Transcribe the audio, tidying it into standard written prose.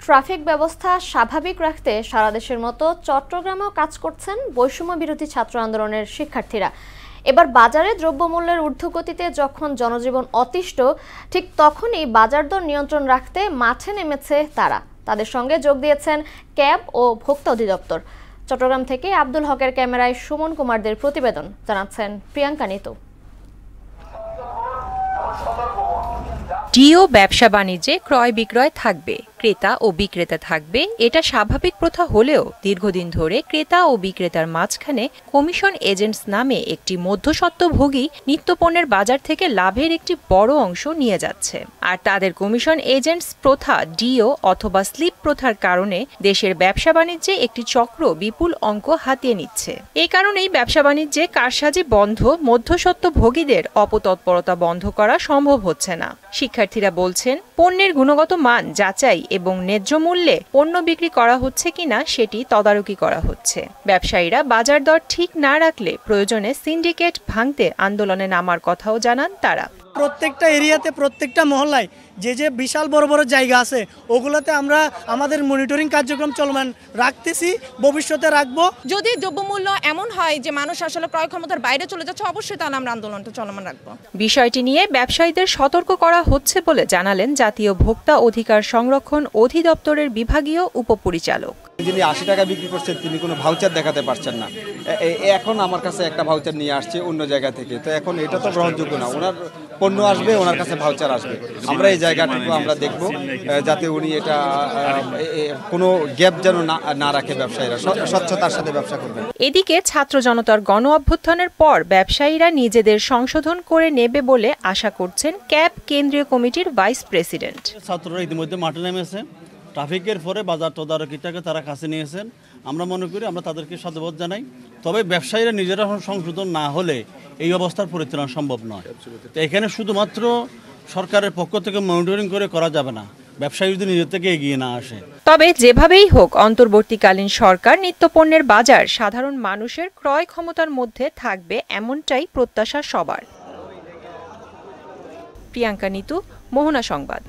Traffic ব্যবস্থা স্বাভাবিক রাখতে সারা দেশের মতো চট্টগ্রামেও কাজ করছেন বৈষম্য বিরোধী ছাত্র আন্দোলনের শিক্ষার্থীরা। এবার বাজারে দ্রব্যমূল্যের ঊর্ধ্বগতিতে যখন জনজীবন অতিষ্ঠ, ঠিক তখনই বাজার দর নিয়ন্ত্রণ রাখতে মাঠে নেমেছে তারা। তাদের সঙ্গে যোগ দিয়েছেন ক্যাব ও ভোক্তা অধিদপ্তর। চট্টগ্রাম থেকে আব্দুল হকের ক্যামেরায় সুমন কুমারদের প্রতিবেদন, জানাচ্ছেন প্রিয়াঙ্কা নিতু। ডিও ব্যবসা বাণিজ্যে ক্রয় বিক্রয় থাকবে, ক্রেতা ও বিক্রেতা থাকবে, এটা স্বাভাবিক প্রথা হলেও দীর্ঘদিন ধরে ক্রেতা ও বিক্রেতার মাঝখানে কমিশন এজেন্টস নামে একটি মধ্যস্বত্বভোগী নিত্যপণ্যের বাজার থেকে লাভের একটি বড় অংশ নিয়ে যাচ্ছে। আর তাদের কমিশন এজেন্টস প্রথা, ডিও অথবা স্লিপ প্রথার কারণে দেশের ব্যবসা বাণিজ্যে একটি চক্র বিপুল অঙ্ক হাতিয়ে নিচ্ছে। এই কারণেই ব্যবসা বাণিজ্যে কারসাজি বন্ধ, মধ্যস্বত্বভোগীদের অপতৎপরতা বন্ধ করা সম্ভব হচ্ছে না। শিক্ষার্থীরা বলছেন, পণ্যের গুণগত মান যাচাই এবং ন্যায্য মূল্যে পণ্য বিক্রি করা হচ্ছে কিনা সেটি তদারকি করা হচ্ছে। ব্যবসায়ীরা বাজার দর ঠিক না রাখলে প্রয়োজনে সিন্ডিকেট ভাঙতে আন্দোলনে নামার কথাও জানান তারা। প্রত্যেকটা এরিয়াতে, প্রত্যেকটা মহল্লায় যে বিশাল বড় বড় জায়গা আছে, ওগুলোতে আমরা আমাদের মনিটরিং কার্যক্রম চলমান রাখতেছি, ভবিষ্যতে রাখবো। যদি দ্রব্যমূল্য এমন হয় যে মানুষ আসলে ক্রয় ক্ষমতার বাইরে চলে যাচ্ছে, অবশ্যই তাহলে আমরা আন্দোলনটা চলমান রাখবো। বিষয়টি নিয়ে ব্যবসায়ীদের সতর্ক করা হচ্ছে বলে জানালেন জাতীয় ভোক্তা অধিকার সংরক্ষণ অধিদপ্তরের বিভাগীয় উপপরিচালক। যিনি 80 টাকা বিক্রি করছেন তিনি কোনো ভাউচার দেখাতে পারছেন না। এখন আমার কাছে একটা ভাউচার নিয়ে আসছে অন্য জায়গা থেকে, তো এখন এটা তো গ্রহণযোগ্য না। ওনার পণ্য আসবে, ওনার কাছে ভাউচার আসবে। আমরা এই জায়গাটুকু আমরা দেখব যাতে উনি এটা কোনো গ্যাপ যেন না রাখে, ব্যবসায়ীরা স্বচ্ছতার সাথে ব্যবসা করবেন। এদিকে ছাত্র জনতার গণ অভ্যুত্থানের পর ব্যবসায়ীরা নিজেদের সংশোধন করে নেবে বলে আশা করছেন ক্যাব কেন্দ্রীয় কমিটির ভাইস প্রেসিডেন্ট। ছাত্ররা ইতিমধ্যে মাঠে নেমেছে, ট্রাফিকের পরে বাজার তদারকিটাকে তারা কাছে নিয়েছেন। আমরা মনে করি আমরা তাদেরকে সাধুবাদ জানাই। তবে ব্যবসায়ীরা নিজেরা সংশোধন না হলে এই অবস্থার পরিত্রাণ সম্ভব নয়। তো এখানে শুধুমাত্র সরকারের পক্ষ থেকে মনিটরিং করে করা যাবে না, ব্যবসায়ী যদি নিজের থেকে এগিয়ে না আসে। তবে যেভাবেই হোক অন্তর্বর্তীকালীন সরকার নিত্যপণ্যের বাজার সাধারণ মানুষের ক্রয় ক্ষমতার মধ্যে থাকবে, এমনটাই প্রত্যাশা সবার। প্রিয়াঙ্কা নিতু, মোহনা সংবাদ।